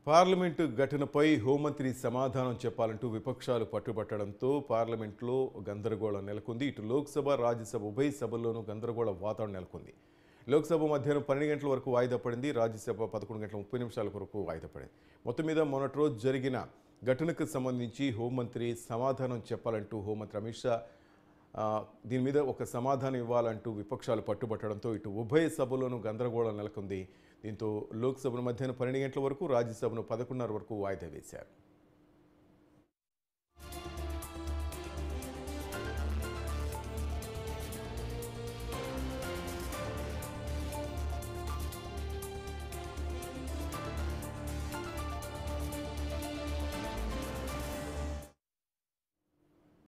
Parliament ఘటనపై హోంమంత్రి సమాధానం చెప్పాలంటూ విపక్షాలు పట్టుబట్టడంతో పార్లమెంట్లో గందరగోళం నెలకొంది. ఇటు లోక్సభ, రాజ్యసభ ఉభయ సభల్లోనూ గందరగోళ వాతావరణం నెలకొంది. లోక్సభ మధ్యాహ్నం 12 గంటల వరకు వాయిదా పడింది. రాజ్యసభ 11 గంటల 30 నిమిషాల వరకు వాయిదా పడింది. మొత్తం మీద మొన్నటి రోజు జరిగిన ఘటనకు సంబంధించి హోంమంత్రి సమాధానం చెప్పాలంటూ హోంమంత్రి అమిత్ షా దీని మీద ఒక సమాధానం ఇవ్వాలంటూ విపక్షాలు పట్టుబట్టడంతో ఇటు ఉభయ సభలోనూ గందరగోళం నెలకొంది. దీంతో లోక్సభను మధ్యాహ్నం 12 గంటల వరకు, రాజ్యసభను 11:30 వరకు వాయిదా వేశారు.